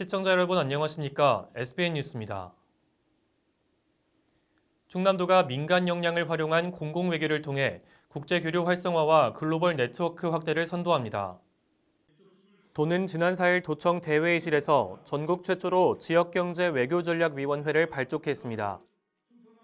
시청자 여러분 안녕하십니까? SBN 뉴스입니다. 충남도가 민간 역량을 활용한 공공외교를 통해 국제교류 활성화와 글로벌 네트워크 확대를 선도합니다. 도는 지난 4일 도청 대회의실에서 전국 최초로 지역경제 외교전략위원회를 발족했습니다.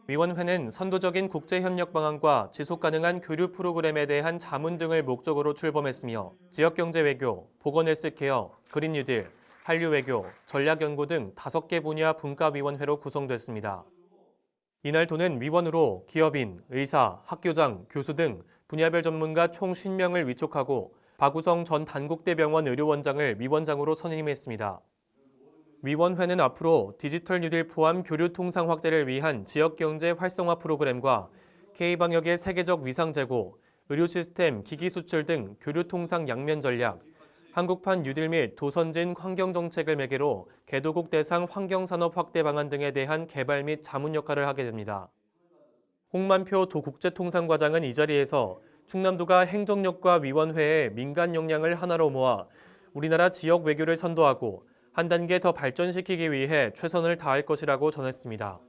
위원회는 선도적인 국제협력 방안과 지속가능한 교류 프로그램에 대한 자문 등을 목적으로 출범했으며 지역경제외교, 보건헬스케어, 그린뉴딜, 한류외교, 전략연구 등 5개 분야 분과위원회로 구성됐습니다. 이날 도는 위원으로 기업인, 의사, 학교장, 교수 등 분야별 전문가 총 50명을 위촉하고 박우성 전 단국대병원 의료원장을 위원장으로 선임했습니다. 위원회는 앞으로 디지털 뉴딜 포함 교류 통상 확대를 위한 지역경제 활성화 프로그램과 K방역의 세계적 위상 제고, 의료 시스템, 기기 수출 등 교류 통상 양면 전략, 한국판 뉴딜 및 도선진 환경정책을 매개로 개도국 대상 환경산업 확대 방안 등에 대한 개발 및 자문 역할을 하게 됩니다. 홍만표 도 국제통상과장은 이 자리에서 충남도가 행정력과 위원회의 민간 역량을 하나로 모아 우리나라 지역 외교를 선도하고 한 단계 더 발전시키기 위해 최선을 다할 것이라고 전했습니다.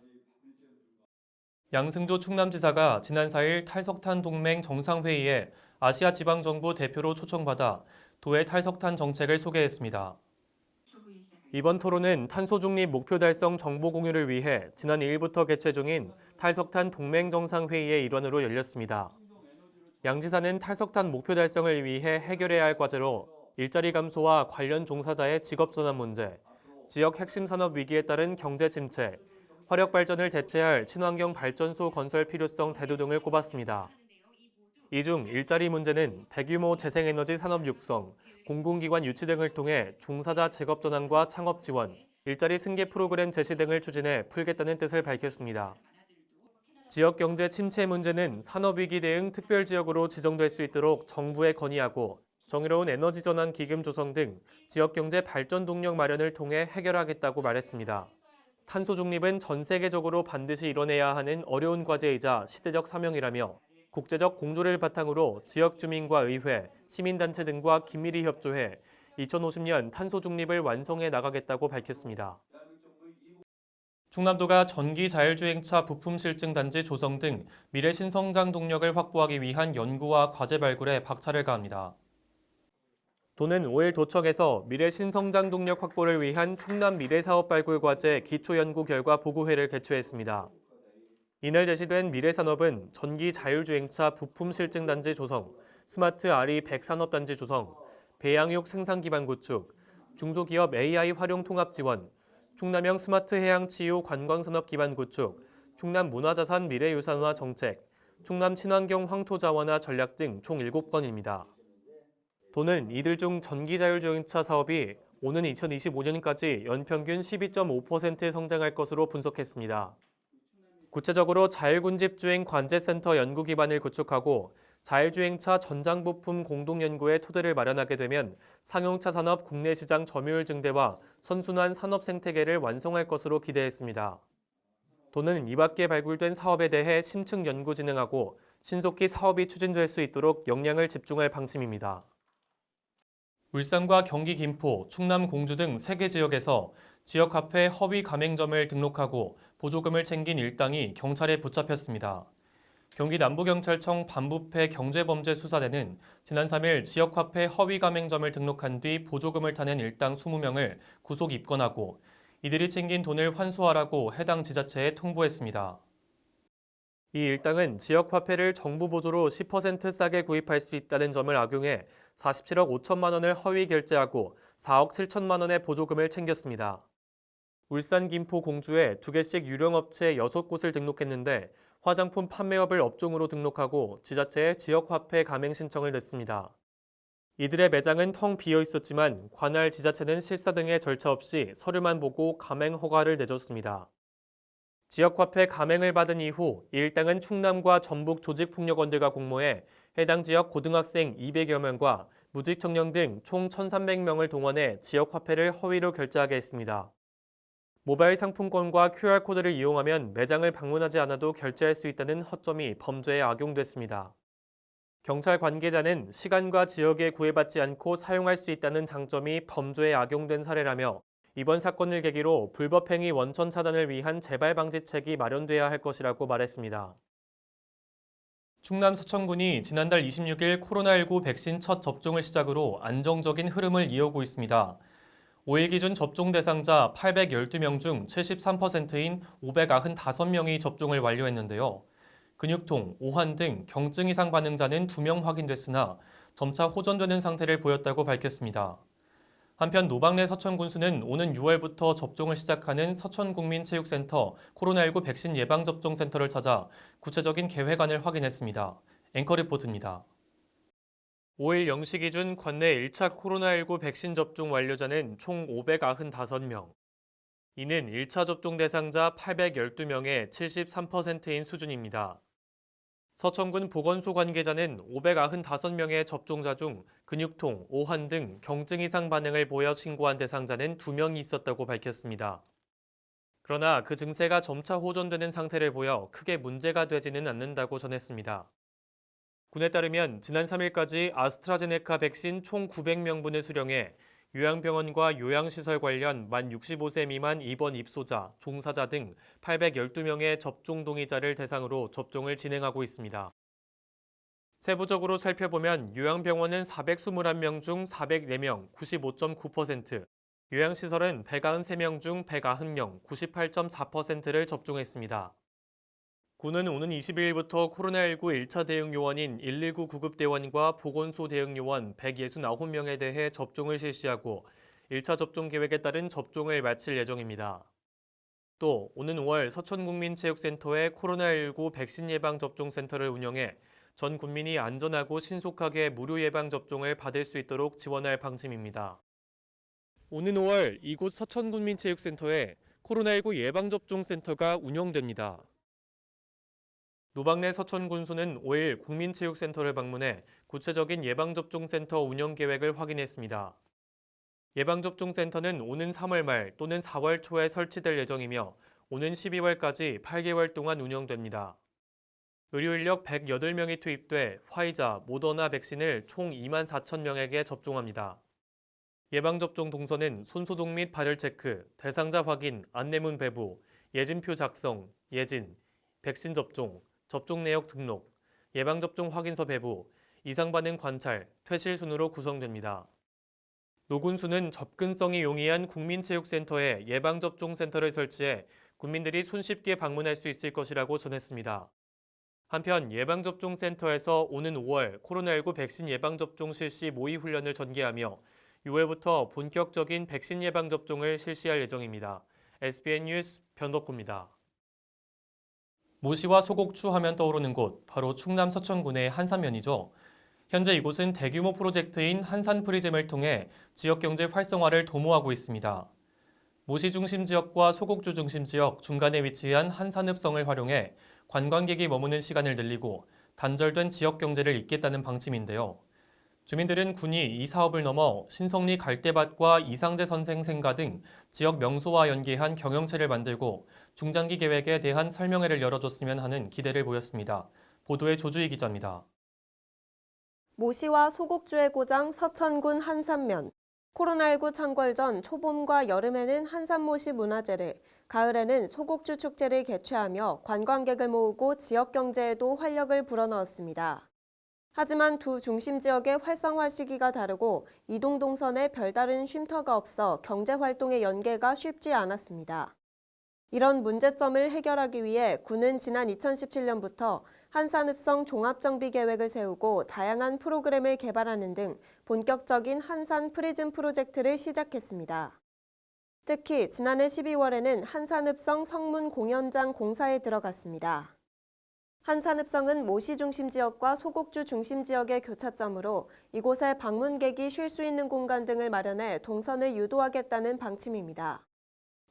양승조 충남지사가 지난 4일 탈석탄 동맹 정상회의에 아시아 지방정부 대표로 초청받아 도의 탈석탄 정책을 소개했습니다. 이번 토론은 탄소 중립 목표 달성 정보 공유를 위해 지난 2일부터 개최 중인 탈석탄 동맹 정상회의의 일환으로 열렸습니다. 양 지사는 탈석탄 목표 달성을 위해 해결해야 할 과제로 일자리 감소와 관련 종사자의 직업 전환 문제, 지역 핵심 산업 위기에 따른 경제 침체, 화력 발전을 대체할 친환경 발전소 건설 필요성 대두 등을 꼽았습니다. 이 중 일자리 문제는 대규모 재생에너지 산업 육성, 공공기관 유치 등을 통해 종사자 직업 전환과 창업 지원, 일자리 승계 프로그램 제시 등을 추진해 풀겠다는 뜻을 밝혔습니다. 지역 경제 침체 문제는 산업위기 대응 특별지역으로 지정될 수 있도록 정부에 건의하고 정의로운 에너지 전환 기금 조성 등 지역 경제 발전 동력 마련을 통해 해결하겠다고 말했습니다. 탄소 중립은 전 세계적으로 반드시 이뤄내야 하는 어려운 과제이자 시대적 사명이라며 국제적 공조를 바탕으로 지역 주민과 의회, 시민단체 등과 긴밀히 협조해 2050년 탄소 중립을 완성해 나가겠다고 밝혔습니다. 충남도가 전기 자율주행차 부품 실증 단지 조성 등 미래 신성장 동력을 확보하기 위한 연구와 과제 발굴에 박차를 가합니다. 도는 5일 도청에서 미래 신성장 동력 확보를 위한 충남 미래사업 발굴 과제 기초연구 결과 보고회를 개최했습니다. 이날 제시된 미래산업은 전기 자율주행차 부품 실증 단지 조성, 스마트 RE 100산업 단지 조성, 배양육 생산 기반 구축, 중소기업 AI 활용 통합 지원, 충남형 스마트 해양 치유 관광산업 기반 구축, 충남 문화자산 미래유산화 정책, 충남 친환경 황토 자원화 전략 등 총 7건입니다. 도는 이들 중 전기 자율주행차 사업이 오는 2025년까지 연평균 12.5% 성장할 것으로 분석했습니다. 구체적으로 자율군집주행 관제센터 연구 기반을 구축하고 자율주행차 전장 부품 공동연구의 토대를 마련하게 되면 상용차 산업 국내 시장 점유율 증대와 선순환 산업 생태계를 완성할 것으로 기대했습니다. 도는 이 밖에 발굴된 사업에 대해 심층 연구 진행하고 신속히 사업이 추진될 수 있도록 역량을 집중할 방침입니다. 울산과 경기 김포, 충남 공주 등 3개 지역에서 지역 카페 허위 가맹점을 등록하고 보조금을 챙긴 일당이 경찰에 붙잡혔습니다. 경기 남부경찰청 반부패 경제범죄수사대는 지난 3일 지역 카페 허위 가맹점을 등록한 뒤 보조금을 타낸 일당 20명을 구속 입건하고 이들이 챙긴 돈을 환수하라고 해당 지자체에 통보했습니다. 이 일당은 지역 화폐를 정부 보조로 10% 싸게 구입할 수 있다는 점을 악용해 47억 5천만 원을 허위 결제하고 4억 7천만 원의 보조금을 챙겼습니다. 울산, 김포, 공주에 2개씩 유령업체 6곳을 등록했는데 화장품 판매업을 업종으로 등록하고 지자체에 지역화폐 가맹 신청을 냈습니다. 이들의 매장은 텅 비어 있었지만 관할 지자체는 실사 등의 절차 없이 서류만 보고 가맹 허가를 내줬습니다. 지역화폐 가맹을 받은 이후 이 일당은 충남과 전북 조직폭력원들과 공모해 해당 지역 고등학생 200여 명과 무직 청년 등 총 1,300명을 동원해 지역화폐를 허위로 결제하게 했습니다. 모바일 상품권과 QR코드를 이용하면 매장을 방문하지 않아도 결제할 수 있다는 허점이 범죄에 악용됐습니다. 경찰 관계자는 시간과 지역에 구애받지 않고 사용할 수 있다는 장점이 범죄에 악용된 사례라며 이번 사건을 계기로 불법행위 원천 차단을 위한 재발 방지책이 마련돼야 할 것이라고 말했습니다. 충남 서천군이 지난달 26일 코로나19 백신 첫 접종을 시작으로 안정적인 흐름을 이어오고 있습니다. 5일 기준 접종 대상자 812명 중 73%인 595명이 접종을 완료했는데요. 근육통, 오한 등 경증 이상 반응자는 2명 확인됐으나 점차 호전되는 상태를 보였다고 밝혔습니다. 한편 노방래 서천군수는 오는 6월부터 접종을 시작하는 서천국민체육센터 코로나19 백신 예방접종센터를 찾아 구체적인 계획안을 확인했습니다. 앵커 리포트입니다. 5일 0시 기준 관내 1차 코로나19 백신 접종 완료자는 총 595명. 이는 1차 접종 대상자 812명의 73%인 수준입니다. 서천군 보건소 관계자는 595명의 접종자 중 근육통, 오한 등 경증 이상 반응을 보여 신고한 대상자는 2명이 있었다고 밝혔습니다. 그러나 그 증세가 점차 호전되는 상태를 보여 크게 문제가 되지는 않는다고 전했습니다. 군에 따르면 지난 3일까지 아스트라제네카 백신 총 900명분을 수령해 요양병원과 요양시설 관련 만 65세 미만 입원 입소자, 종사자 등 812명의 접종 동의자를 대상으로 접종을 진행하고 있습니다. 세부적으로 살펴보면 요양병원은 421명 중 404명, 95.9%, 요양시설은 193명 중 190명, 98.4%를 접종했습니다. 군은 오는 22일부터 코로나19 1차 대응 요원인 119 구급대원과 보건소 대응 요원 169명에 대해 접종을 실시하고 1차 접종 계획에 따른 접종을 마칠 예정입니다. 또 오는 5월 서천국민체육센터에 코로나19 백신 예방접종센터를 운영해 전 국민이 안전하고 신속하게 무료 예방접종을 받을 수 있도록 지원할 방침입니다. 오는 5월 이곳 서천국민체육센터에 코로나19 예방접종센터가 운영됩니다. 노방래 서천군수는 5일 국민체육센터를 방문해 구체적인 예방접종센터 운영 계획을 확인했습니다. 예방접종센터는 오는 3월 말 또는 4월 초에 설치될 예정이며 오는 12월까지 8개월 동안 운영됩니다. 의료인력 108명이 투입돼 화이자, 모더나 백신을 총 2만 4천 명에게 접종합니다. 예방접종 동선은 손소독 및 발열 체크, 대상자 확인, 안내문 배부, 예진표 작성, 예진, 백신 접종, 접종 내역 등록, 예방접종 확인서 배부, 이상 반응 관찰, 퇴실 순으로 구성됩니다. 노군수는 접근성이 용이한 국민체육센터에 예방접종센터를 설치해 국민들이 손쉽게 방문할 수 있을 것이라고 전했습니다. 한편 예방접종센터에서 오는 5월 코로나19 백신 예방접종 실시 모의 훈련을 전개하며 6월부터 본격적인 백신 예방접종을 실시할 예정입니다. SBN 뉴스 변덕구입니다. 모시와 소곡주 하면 떠오르는 곳, 바로 충남 서천군의 한산면이죠. 현재 이곳은 대규모 프로젝트인 한산 프리즘을 통해 지역경제 활성화를 도모하고 있습니다. 모시 중심 지역과 소곡주 중심 지역 중간에 위치한 한산읍성을 활용해 관광객이 머무는 시간을 늘리고 단절된 지역경제를 잇겠다는 방침인데요. 주민들은 군이 이 사업을 넘어 신성리 갈대밭과 이상재 선생 생가 등 지역 명소와 연계한 경영체를 만들고 중장기 계획에 대한 설명회를 열어줬으면 하는 기대를 보였습니다. 보도에 조주희 기자입니다. 모시와 소곡주의 고장 서천군 한산면. 코로나19 창궐 전 초봄과 여름에는 한산모시 문화제를, 가을에는 소곡주 축제를 개최하며 관광객을 모으고 지역 경제에도 활력을 불어넣었습니다. 하지만 두 중심 지역의 활성화 시기가 다르고 이동 동선에 별다른 쉼터가 없어 경제 활동의 연계가 쉽지 않았습니다. 이런 문제점을 해결하기 위해 군은 지난 2017년부터 한산읍성 종합정비계획을 세우고 다양한 프로그램을 개발하는 등 본격적인 한산 프리즘 프로젝트를 시작했습니다. 특히 지난해 12월에는 한산읍성 성문 공연장 공사에 들어갔습니다. 한산읍성은 모시 중심 지역과 소곡주 중심 지역의 교차점으로 이곳에 방문객이 쉴 수 있는 공간 등을 마련해 동선을 유도하겠다는 방침입니다.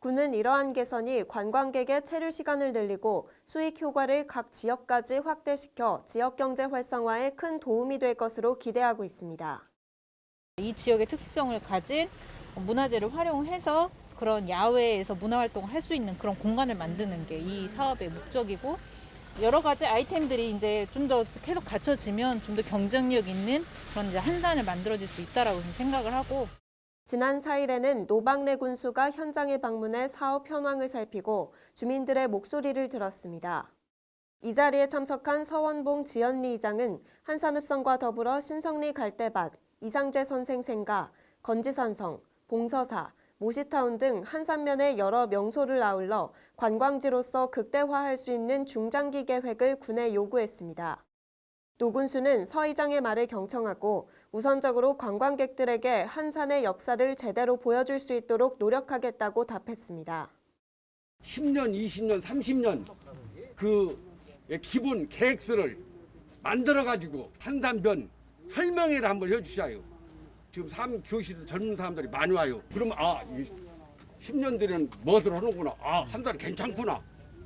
군은 이러한 개선이 관광객의 체류 시간을 늘리고 수익 효과를 각 지역까지 확대시켜 지역 경제 활성화에 큰 도움이 될 것으로 기대하고 있습니다. 이 지역의 특수성을 가진 문화재를 활용해서 그런 야외에서 문화활동을 할 수 있는 그런 공간을 만드는 게 이 사업의 목적이고, 여러 가지 아이템들이 이제 좀 더 계속 갖춰지면 좀 더 경쟁력 있는 그런 이제 한산을 만들어질 수 있다라고 생각을 하고. 지난 4일에는 노박래 군수가 현장에 방문해 사업 현황을 살피고 주민들의 목소리를 들었습니다. 이 자리에 참석한 서원봉 지연리 이장은 한산읍성과 더불어 신성리 갈대밭, 이상재 선생 생가, 건지산성, 봉서사, 모시타운 등 한산면의 여러 명소를 아울러 관광지로서 극대화할 수 있는 중장기 계획을 군에 요구했습니다. 노 군수는 서 이장의 말을 경청하고 우선적으로 관광객들에게 한산의 역사를 제대로 보여줄 수 있도록 노력하겠다고 답했습니다. 10년, 20년, 30년 그 기본 계획서를 만들어가지고 한산변 설명회를 한번 해주셔요. 지금 교시도 젊은 사람들이 많이 와요. 그러면 10년 뒤에는 무엇을 하는구나. 한산이 괜찮구나.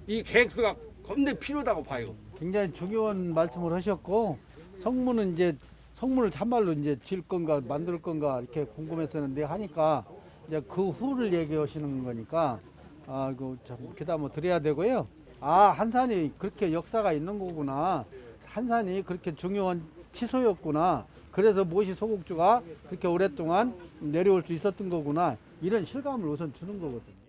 이 계획서가 겁내 필요하다고 봐요. 굉장히 중요한 말씀을 하셨고 성문을 참말로 이제 지을 건가 만들 건가 이렇게 궁금했었는데 하니까 이제 그 후를 얘기하시는 거니까 이거 참 귀담아 드려야 되고요. 한산이 그렇게 역사가 있는 거구나. 한산이 그렇게 중요한 치소였구나. 그래서 모시 소곡주가 그렇게 오랫동안 내려올 수 있었던 거구나. 이런 실감을 우선 주는 거거든요.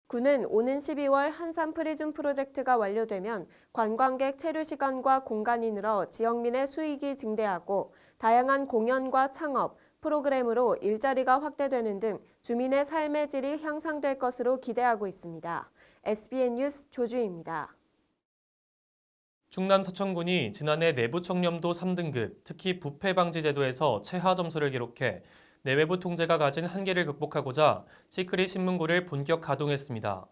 군은 오는 12월 한산 프리즘 프로젝트가 완료되면 관광객 체류 시간과 공간이 늘어 지역민의 수익이 증대하고 다양한 공연과 창업, 프로그램으로 일자리가 확대되는 등 주민의 삶의 질이 향상될 것으로 기대하고 있습니다. SBN 뉴스 조주희입니다. 충남 서천군이 지난해 내부 청렴도 3등급, 특히 부패 방지 제도에서 최하 점수를 기록해 내외부 통제가 가진 한계를 극복하고자 시크릿 신문고를 본격 가동했습니다.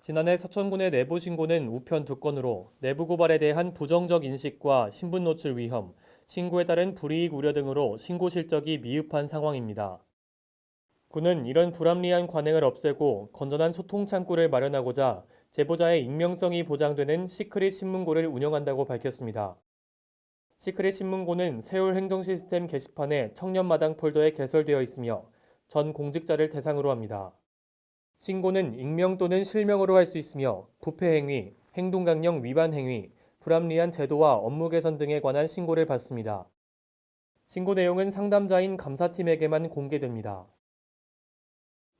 지난해 서천군의 내부 신고는 우편 2건으로 내부 고발에 대한 부정적 인식과 신분 노출 위험, 신고에 따른 불이익 우려 등으로 신고 실적이 미흡한 상황입니다. 군은 이런 불합리한 관행을 없애고 건전한 소통 창구를 마련하고자 제보자의 익명성이 보장되는 시크릿 신문고를 운영한다고 밝혔습니다. 시크릿 신문고는 세울 행정 시스템 게시판에 청년마당 폴더에 개설되어 있으며 전 공직자를 대상으로 합니다. 신고는 익명 또는 실명으로 할 수 있으며 부패 행위, 행동 강령 위반 행위, 불합리한 제도와 업무 개선 등에 관한 신고를 받습니다. 신고 내용은 상담자인 감사팀에게만 공개됩니다.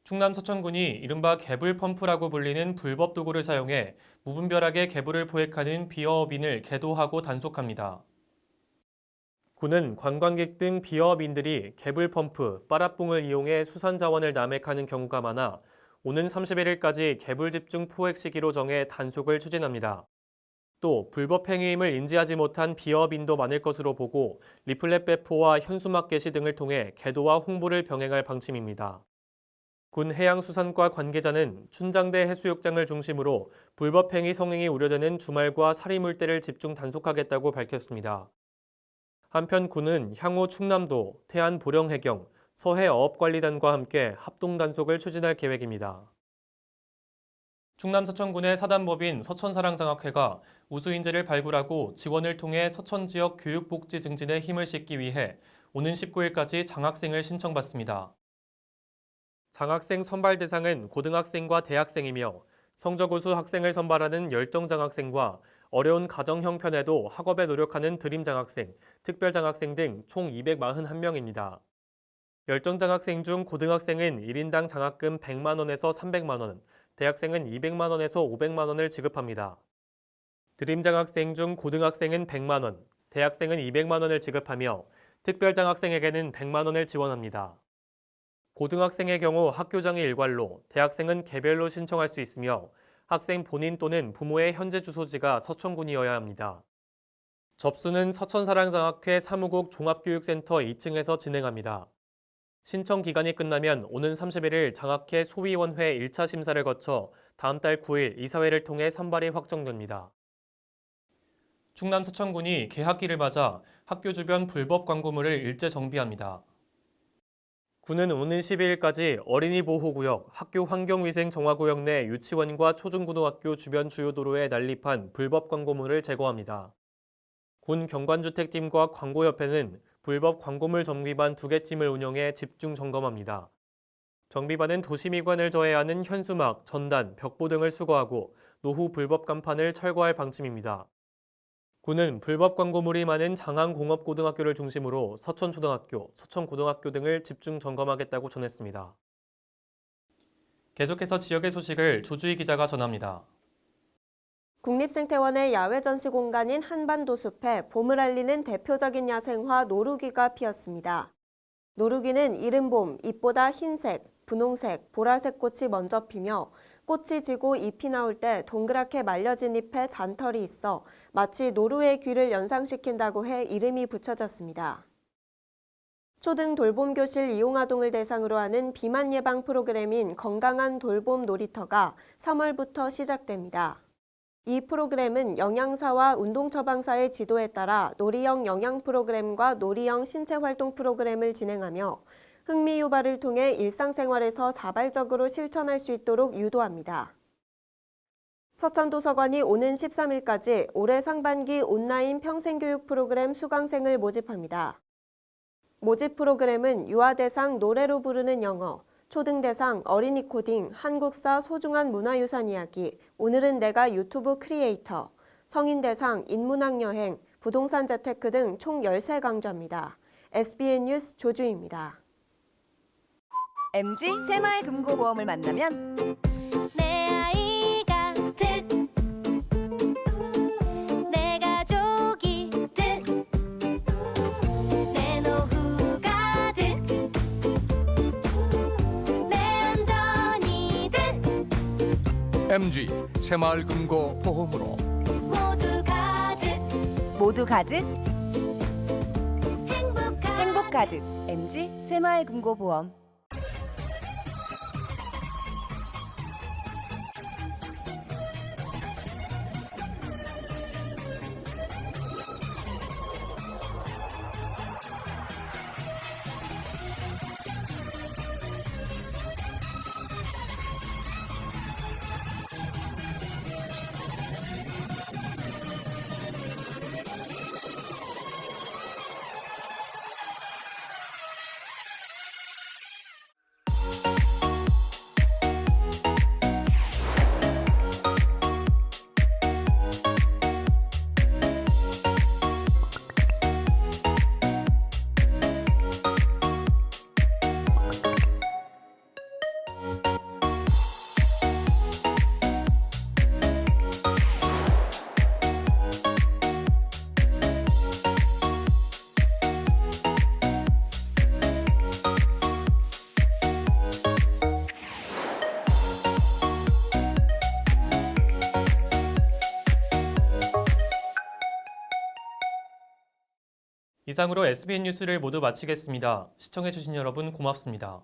충남 서천군이 이른바 개불 펌프라고 불리는 불법 도구를 사용해 무분별하게 개불을 포획하는 비어업인을 계도하고 단속합니다. 군은 관광객 등 비어업인들이 개불 펌프, 빠라뽕을 이용해 수산 자원을 남획하는 경우가 많아 오는 31일까지 개불 집중 포획 시기로 정해 단속을 추진합니다. 또 불법 행위임을 인지하지 못한 비어업인도 많을 것으로 보고 리플렛 배포와 현수막 게시 등을 통해 계도와 홍보를 병행할 방침입니다. 군 해양수산과 관계자는 춘장대 해수욕장을 중심으로 불법 행위 성행이 우려되는 주말과 사리물대를 집중 단속하겠다고 밝혔습니다. 한편 군은 향후 충남도, 태안보령해경, 서해어업관리단과 함께 합동단속을 추진할 계획입니다. 충남 서천군의 사단법인 서천사랑장학회가 우수인재를 발굴하고 지원을 통해 서천 지역 교육복지 증진에 힘을 싣기 위해 오는 19일까지 장학생을 신청받습니다. 장학생 선발 대상은 고등학생과 대학생이며 성적 우수 학생을 선발하는 열정장학생과 어려운 가정 형편에도 학업에 노력하는 드림장학생, 특별장학생 등 총 241명입니다. 열정장학생 중 고등학생은 1인당 장학금 100만 원에서 300만 원, 대학생은 200만 원에서 500만 원을 지급합니다. 드림장학생 중 고등학생은 100만 원, 대학생은 200만 원을 지급하며 특별장학생에게는 100만 원을 지원합니다. 고등학생의 경우 학교장이 일괄로, 대학생은 개별로 신청할 수 있으며 학생 본인 또는 부모의 현재 주소지가 서천군이어야 합니다. 접수는 서천사랑장학회 사무국 종합교육센터 2층에서 진행합니다. 신청 기간이 끝나면 오는 31일 장학회 소위원회 1차 심사를 거쳐 다음 달 9일 이사회를 통해 선발이 확정됩니다. 충남 서천군이 개학기를 맞아 학교 주변 불법 광고물을 일제 정비합니다. 군은 오는 12일까지 어린이 보호구역, 학교 환경위생 정화구역 내 유치원과 초중고등학교 주변 주요 도로에 난립한 불법 광고물을 제거합니다. 군 경관주택팀과 광고협회는 불법 광고물 정비반 2개 팀을 운영해 집중 점검합니다. 정비반은 도시미관을 저해하는 현수막, 전단, 벽보 등을 수거하고 노후 불법 간판을 철거할 방침입니다. 군은 불법 광고물이 많은 장항공업고등학교를 중심으로 서천초등학교, 서천고등학교 등을 집중 점검하겠다고 전했습니다. 계속해서 지역의 소식을 조주희 기자가 전합니다. 국립생태원의 야외 전시 공간인 한반도 숲에 봄을 알리는 대표적인 야생화 노루귀가 피었습니다. 노루귀는 이른 봄 잎보다 흰색, 분홍색, 보라색 꽃이 먼저 피며 꽃이 지고 잎이 나올 때 동그랗게 말려진 잎에 잔털이 있어 마치 노루의 귀를 연상시킨다고 해 이름이 붙여졌습니다. 초등 돌봄 교실 이용아동을 대상으로 하는 비만 예방 프로그램인 건강한 돌봄 놀이터가 3월부터 시작됩니다. 이 프로그램은 영양사와 운동처방사의 지도에 따라 놀이형 영양 프로그램과 놀이형 신체활동 프로그램을 진행하며 흥미 유발을 통해 일상생활에서 자발적으로 실천할 수 있도록 유도합니다. 서천도서관이 오는 13일까지 올해 상반기 온라인 평생교육 프로그램 수강생을 모집합니다. 모집 프로그램은 유아 대상 노래로 부르는 영어, 초등 대상 어린이 코딩, 한국사 소중한 문화유산 이야기, 오늘은 내가 유튜브 크리에이터, 성인 대상 인문학 여행, 부동산 재테크 등 총 13강좌입니다. SBN 뉴스 조주희입니다. MG 새마을금고보험을 만나면 내 아이가 득, 내 가족이 득, 내 노후가 득, 내 안전이 득. MG 새마을금고보험으로 모두 가득 행복 가득. MG 새마을금고보험. 이상으로 SBN 뉴스를 모두 마치겠습니다. 시청해주신 여러분 고맙습니다.